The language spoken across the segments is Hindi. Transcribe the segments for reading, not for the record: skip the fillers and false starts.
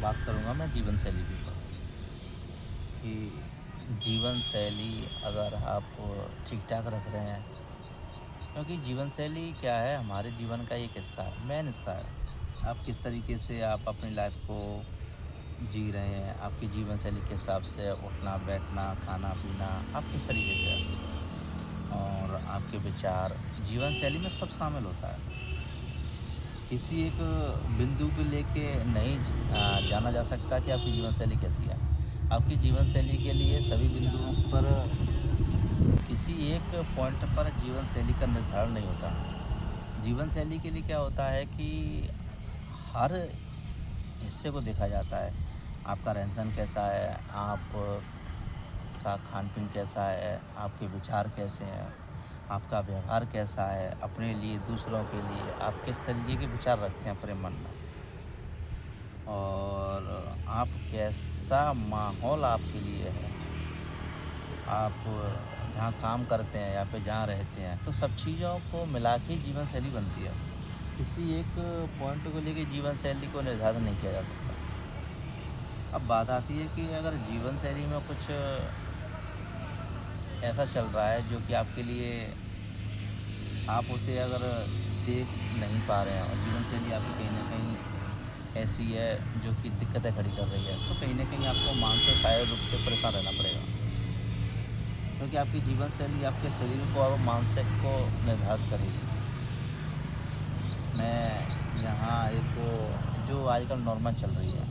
बात करूँगा मैं जीवन शैली के ऊपर कि जीवन शैली अगर आप ठीक-ठाक रख रहे हैं, क्योंकि जीवन शैली क्या है, हमारे जीवन का एक हिस्सा है, मेन हिस्सा है। आप किस तरीके से आप अपनी लाइफ़ को जी रहे हैं, आपकी जीवन शैली के हिसाब से उठना-बैठना, खाना-पीना, आप किस तरीके से हैं और आपके विचार, जीवन शैली में सब शामिल होता है। किसी एक बिंदु को लेके नहीं जाना जा सकता कि आपकी जीवन शैली कैसी है। आपकी जीवन शैली के लिए सभी बिंदुओं पर किसी एक पॉइंट पर जीवन शैली का निर्धारण नहीं होता। जीवन शैली के लिए क्या होता है कि हर हिस्से को देखा जाता है। आपका रहन-सहन कैसा है, आपका खान-पीन कैसा है, आपके विचार कैसे हैं, आपका व्यवहार कैसा है, अपने लिए, दूसरों के लिए आप किस तरीके के विचार रखते हैं अपने मन में। और आप कैसा माहौल आपके लिए है, आप जहाँ काम करते हैं या फिर जहाँ रहते हैं, तो सब चीज़ों को मिला के जीवन शैली बनती है। किसी एक पॉइंट को लेके जीवन शैली को निर्धारित नहीं किया जा सकता। अब बात आती है कि अगर जीवन शैली में कुछ ऐसा चल रहा है जो कि आपके लिए आप उसे अगर देख नहीं पा रहे हैं और जीवन शैली आपकी कहीं न कहीं ऐसी है जो कि दिक्कतें खड़ी कर रही है, तो कहीं न कहीं आपको मानसिक शारीरिक रूप से परेशान रहना पड़ेगा। क्योंकि आपकी जीवन शैली आपके शरीर को और मानसिक को निर्धारित करेगी। मैं यहाँ एक जो आजकल नॉर्मल चल रही है,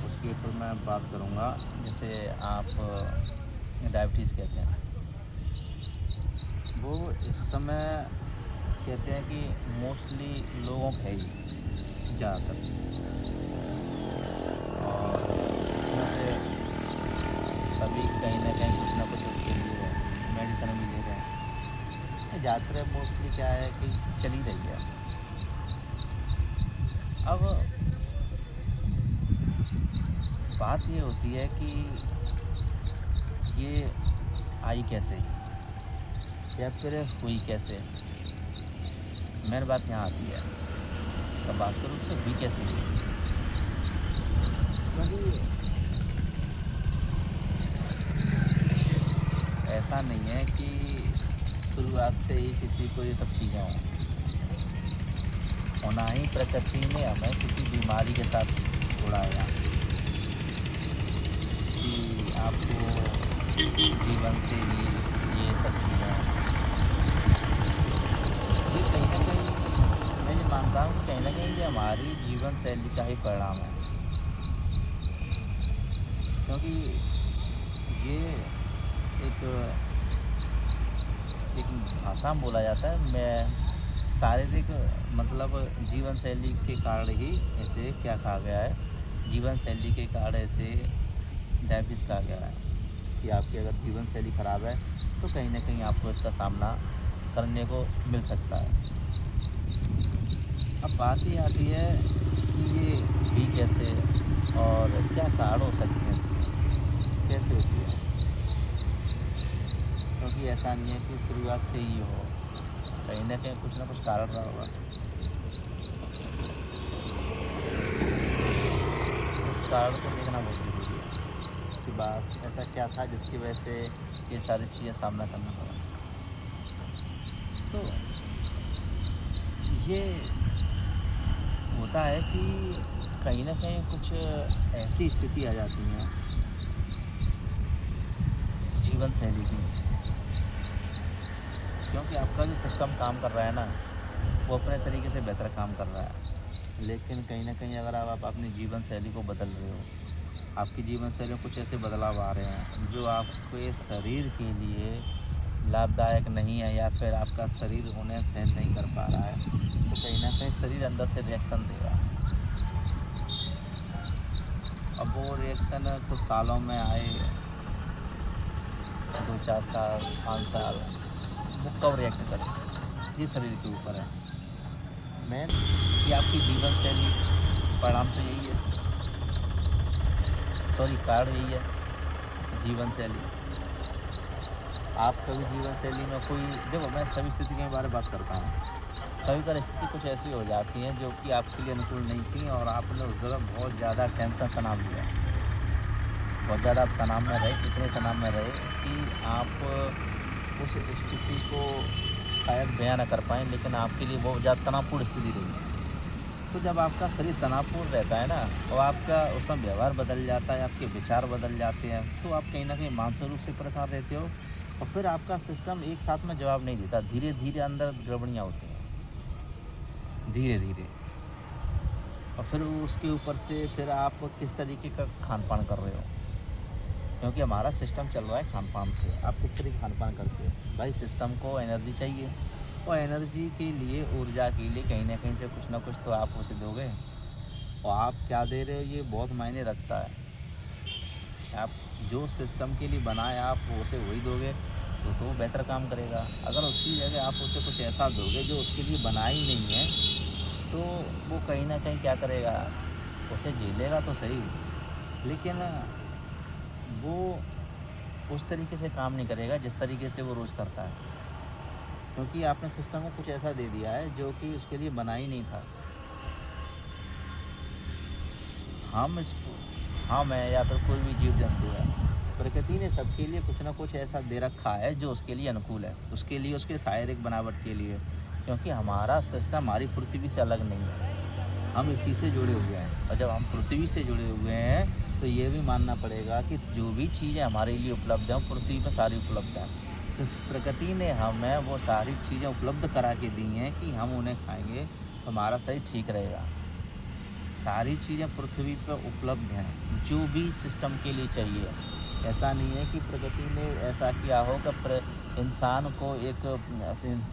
उसके ऊपर मैं बात करूँगा। जैसे आप डायबिटीज़ कहते हैं, वो इस समय कहते हैं कि मोस्टली लोगों को है ही ज़्यादातर। और उसमें से सभी कहीं न कहीं कुछ न कुछ उसके लिए मेडिसिन भी ले रहे हैं। ज़्यादातर मोस्टली क्या है कि चल ही रही है। अब बात ये होती है कि ये आई कैसे या फिर हुई कैसे? मेन बात यहाँ आती है, तो वास्तव रूप से हुई कैसे ये? क्योंकि ऐसा नहीं है कि शुरुआत से ही किसी को ये सब चीज़ें हों। होना ही प्रकृति ने हमें किसी बीमारी के साथ छोड़ा है यहाँ, कि आपको जीवन से ही ये सब चीज़ें, ये कहीं न कहीं मैं ये मानता हूँ कि कहीं न कहीं ये हमारी जीवन शैली का ही परिणाम है। क्योंकि ये एक एक भाषा में बोला जाता है, मैं शारीरिक मतलब जीवन शैली के कारण ही इसे क्या कहा गया है, जीवन शैली के कारण इसे डायबिटीज़ कहा गया है। कि आपकी अगर जीवन शैली खराब है, तो कहीं न कहीं आपको इसका सामना करने को मिल सकता है। अब बात ये आती है कि ये हुई कैसे और क्या कारण हो सकते हैं इसके? कैसे होती है? क्योंकि ऐसा नहीं है कि शुरुआत से ही हो, कहीं न कहीं कुछ न कुछ कारण रहा होगा। उस कारण को देखना बहुत ज़रूरी है कि बस ऐसा क्या था जिसकी वजह से ये सारी चीज़ें सामना करना पड़ा। तो ये होता है कि कहीं न कहीं कुछ ऐसी स्थिति आ जाती है जीवन शैली की, क्योंकि आपका जो सिस्टम काम कर रहा है ना, वो अपने तरीके से बेहतर काम कर रहा है। लेकिन कहीं न कहीं अगर आप अपनी जीवन शैली को बदल रहे हो, आपकी जीवन शैली में कुछ ऐसे बदलाव आ रहे हैं जो आपके शरीर के लिए लाभदायक नहीं है या फिर आपका शरीर उन्हें सहन नहीं कर पा रहा है, तो कहीं न कहीं शरीर अंदर से रिएक्शन देगा। अब वो रिएक्शन कुछ सालों में आए, 2-4 साल, 5 साल, वो कब रिएक्ट करे, ये शरीर के ऊपर है। मेन ये आपकी जीवन शैली परिणाम तो यही है, सॉरी कारण यही है, जीवन शैली। आप कभी जीवन शैली में कोई देखो, मैं सभी स्थिति के बारे में बात करता हूँ। कभी कभी स्थिति कुछ ऐसी हो जाती है जो कि आपके लिए अनुकूल नहीं थी और आपने उस जगह बहुत ज़्यादा टेंशन तनाव लिया, बहुत ज़्यादा आप तनाव में रहे, इतने तनाव में रहे कि आप उस स्थिति को शायद बयां ना कर पाएँ, लेकिन आपके लिए बहुत ज़्यादा तनावपूर्ण स्थिति रही। तो जब आपका शरीर तनावपूर्ण रहता है ना और आपका उस समय व्यवहार बदल जाता है, आपके विचार बदल जाते हैं, तो आप कहीं न कहीं मानसिक रूप से परेशान रहते हो और फिर आपका सिस्टम एक साथ में जवाब नहीं देता। धीरे-धीरे अंदर गड़बड़ियाँ होती हैं, धीरे-धीरे। और फिर उसके ऊपर से फिर आप किस तरीके का खान-पान कर रहे हो? क्योंकि हमारा सिस्टम चल रहा है खान-पान से। आप किस तरह का खान-पान करते हो? भाई सिस्टम को एनर्जी चाहिए और एनर्जी के लिए, ऊर्जा के लिए कहीं न कहीं से कुछ न कुछ तो आप उसे दोगे और आप क्या दे रहे हो ये बहुत मायने रखता है। आप जो सिस्टम के लिए बनाए आप उसे वही दोगे तो वो बेहतर काम करेगा। अगर उसी जगह आप उसे कुछ ऐसा दोगे जो उसके लिए बना ही नहीं है, तो वो कहीं न कहीं क्या करेगा, उसे झेलेगा तो सही, लेकिन वो उस तरीके से काम नहीं करेगा जिस तरीके से वो रोज़ करता है। क्योंकि आपने सिस्टम को कुछ ऐसा दे दिया है जो कि उसके लिए बना ही नहीं था। हम इस हम हैं या फिर कोई भी जीव जंतु है, प्रकृति ने सबके लिए कुछ ना कुछ ऐसा दे रखा है जो उसके लिए अनुकूल है, उसके लिए, उसके शारीरिक बनावट के लिए। क्योंकि हमारा सिस्टम हमारी पृथ्वी से अलग नहीं है, हम इसी से जुड़े हुए हैं और जब हम पृथ्वी से जुड़े हुए हैं तो ये भी मानना पड़ेगा कि जो भी चीज़ें हमारे लिए उपलब्ध हैं वो पृथ्वी पर सारी उपलब्ध हैं। प्रकृति ने हमें वो सारी चीज़ें उपलब्ध करा के दी हैं कि हम उन्हें खाएंगे तो हमारा शरीर ठीक रहेगा। सारी चीज़ें पृथ्वी पर उपलब्ध हैं, जो भी सिस्टम के लिए चाहिए। ऐसा नहीं है कि प्रकृति ने ऐसा किया हो कि इंसान को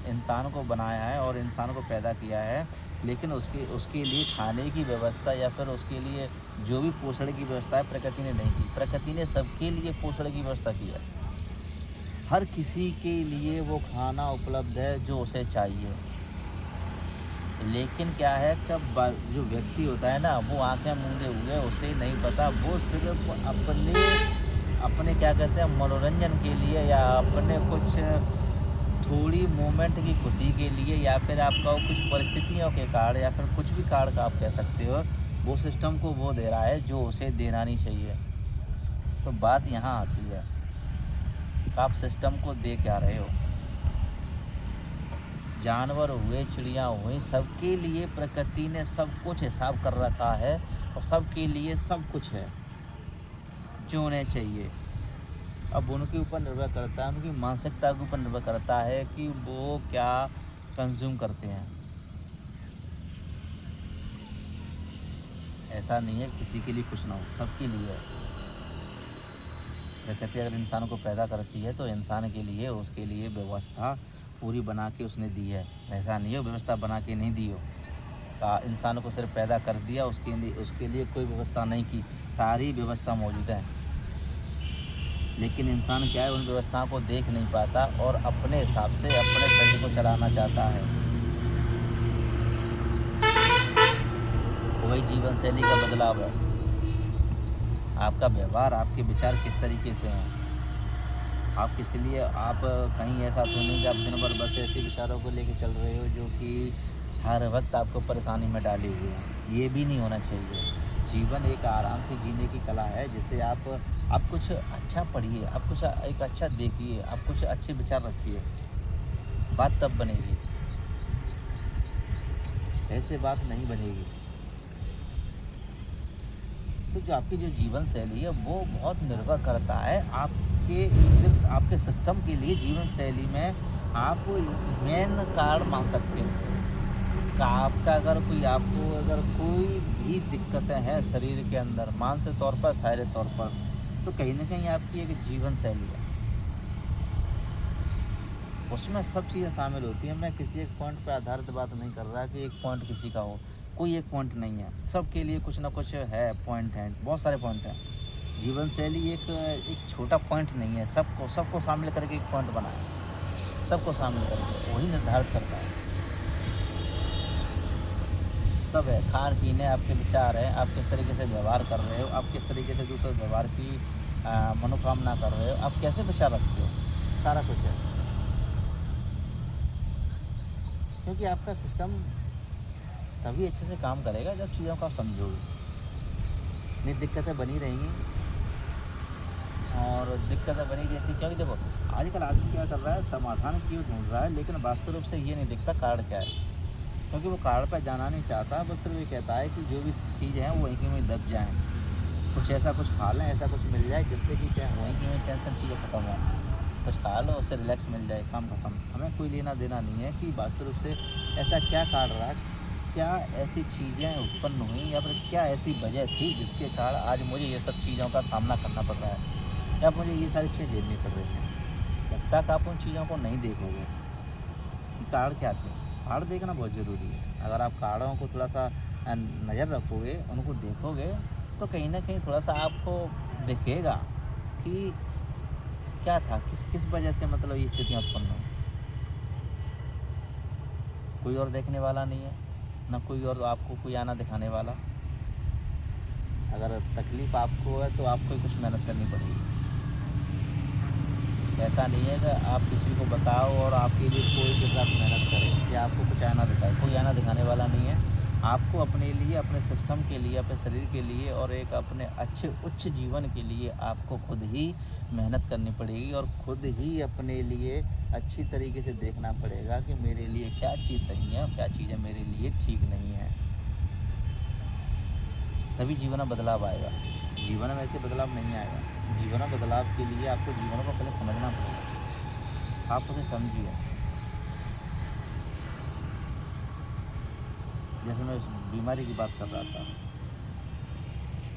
इंसान को बनाया है और इंसान को पैदा किया है, लेकिन उसके उसके लिए खाने की व्यवस्था या फिर उसके लिए जो भी पोषण की व्यवस्था है प्रकृति ने नहीं की। प्रकृति ने सबके लिए पोषण की व्यवस्था की है। हर किसी के लिए वो खाना उपलब्ध है जो उसे चाहिए। लेकिन क्या है कब जो व्यक्ति होता है ना वो आंखें मूंदे हुए, उसे नहीं पता, वो सिर्फ अपने क्या कहते हैं मनोरंजन के लिए या अपने कुछ थोड़ी मोमेंट की खुशी के लिए या फिर आपका कुछ परिस्थितियों के कारण या फिर कुछ भी कारण का आप कह सकते हो, वो सिस्टम को वो दे रहा है जो उसे देना नहीं चाहिए। तो बात यहाँ आती है कि आप सिस्टम को दे क्या रहे हो। जानवर हुए, चिड़िया हुई, सबके लिए प्रकृति ने सब कुछ हिसाब कर रखा है और सबके लिए सब कुछ है जो उन्हें चाहिए। अब उनके ऊपर निर्भर करता है, उनकी मानसिकता के ऊपर निर्भर करता है कि वो क्या कंज्यूम करते हैं। ऐसा नहीं है किसी के लिए कुछ ना हो, सबके लिए है। प्रकृति अगर इंसान को पैदा करती है तो इंसान के लिए, उसके लिए व्यवस्था पूरी बना के उसने दी है। ऐसा नहीं है व्यवस्था बना के नहीं दी हो, का इंसान को सिर्फ पैदा कर दिया, उसके लिए कोई व्यवस्था नहीं की। सारी व्यवस्था मौजूद है, लेकिन इंसान क्या है उन व्यवस्थाओं को देख नहीं पाता और अपने हिसाब से अपने शरीर को चलाना चाहता है। वही जीवन शैली का बदलाव है। आपका व्यवहार, आपके विचार किस तरीके से हैं। आप किस लिए, आप कहीं ऐसा तो नहीं कि आप दिन भर बस ऐसे विचारों को लेके चल रहे हो जो कि हर वक्त आपको परेशानी में डाले हुए हैं। ये भी नहीं होना चाहिए। जीवन एक आराम से जीने की कला है, जिसे आप कुछ अच्छा पढ़िए, आप कुछ एक अच्छा देखिए, आप कुछ अच्छे विचार रखिए, बात तब बनेगी, ऐसे बात नहीं बनेगी। तो जो आपकी जो जीवन शैली है वो बहुत निर्भर करता है आपके, सिर्फ आपके सिस्टम के लिए जीवन शैली में आप मेन कारण मान सकते हैं उसे। का आपका अगर कोई भी दिक्कतें हैं शरीर के अंदर, मानसिक तौर पर, शारीरिक तौर पर, तो कहीं ना कहीं आपकी एक जीवन शैली है, उसमें सब चीज़ें शामिल होती हैं। मैं किसी एक पॉइंट पर आधारित बात नहीं कर रहा कि एक पॉइंट किसी का हो, कोई एक पॉइंट नहीं है, सबके लिए कुछ ना कुछ है, पॉइंट हैं, बहुत सारे पॉइंट हैं। जीवन शैली एक एक छोटा पॉइंट नहीं है, सबको सबको शामिल करके एक पॉइंट बना है, सबको शामिल करके वही निर्धारित करता है। सब है, खान पीने, आपके विचार हैं, आप किस तरीके से व्यवहार कर रहे हो, आप किस तरीके से दूसरे व्यवहार की मनोकामना कर रहे हो, आप कैसे विचार रखते हो, सारा कुछ है। क्योंकि आपका सिस्टम तभी अच्छे से काम करेगा जब चीज़ों को आप समझोगे। नहीं दिक्कतें बनी रहेंगी और दिक्कतें बनी रहती क्योंकि देखो आजकल आदमी क्या कर रहा है समाधान की ओर ढूंढ रहा है लेकिन वास्तव रूप से ये नहीं दिखता कारण क्या है। क्योंकि वो कारण पर जाना नहीं चाहता, बस सिर्फ ये कहता है कि जो भी चीज़ है वो वहीं में दब जाएँ। कुछ ऐसा कुछ खा लें, ऐसा कुछ मिल जाए जिससे कि क्या वहीं की वहीं टेंशन चीज़ें ख़त्म हों। कुछ खा लो उससे रिलैक्स मिल जाए, काम ख़त्म। हमें कोई लेना देना नहीं है कि वास्तव रूप से ऐसा क्या कारण रहा, क्या ऐसी चीज़ें उत्पन्न हुई या फिर क्या ऐसी वजह थी जिसके कारण आज मुझे ये सब चीज़ों का सामना करना पड़ रहा है या मुझे ये सारी चीज़ें झेलनी पड़ रही हैं। जब तक आप उन चीज़ों को नहीं देखोगे कि कारण क्या थे, कारण देखना बहुत ज़रूरी है। अगर आप कारणों को थोड़ा-सा नज़र रखोगे, उनको देखोगे, तो कहीं न कहीं थोड़ा-सा आपको दिखेगा कि क्या था, किस किस वजह से मतलब ये स्थितियाँ उत्पन्न हुई। कोई और देखने वाला नहीं है, ना कोई और आपको कोई आना दिखाने वाला। अगर तकलीफ़ आपको है, तो आपको ही कुछ मेहनत करनी पड़ेगी। ऐसा नहीं है कि आप किसी को बताओ और आपके लिए कोई के साथ मेहनत करे या आपको कुछ आईना दिखाए, कोई आईना दिखाने वाला नहीं है। आपको अपने लिए, अपने सिस्टम के लिए, अपने शरीर के लिए और एक अपने अच्छे उच्च जीवन के लिए आपको खुद ही मेहनत करनी पड़ेगी और खुद ही अपने लिए अच्छी तरीके से देखना पड़ेगा कि मेरे लिए क्या चीज़ सही है और क्या चीज़ें मेरे लिए ठीक नहीं है। तभी जीवन में बदलाव आएगा। जीवन में ऐसे बदलाव नहीं आएगा। जीवन में बदलाव के लिए आपको जीवन को पहले समझना पड़ेगा। आप उसे समझिए। जैसे मैं उस बीमारी की बात कर रहा था,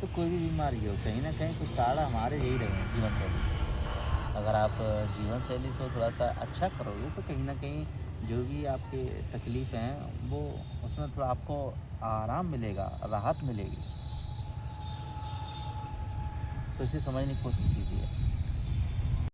तो कोई भी बीमारी हो, कहीं न कहीं कुछ कारण हमारे यही रहे हैं जीवन शैली। अगर आप जीवन शैली से थोड़ा-सा अच्छा करोगे, तो कहीं न कहीं जो भी आपके तकलीफ़ हैं, वो उसमें थोड़ा आपको आराम मिलेगा, राहत मिलेगी। तो इसे समझने की कोशिश कीजिए।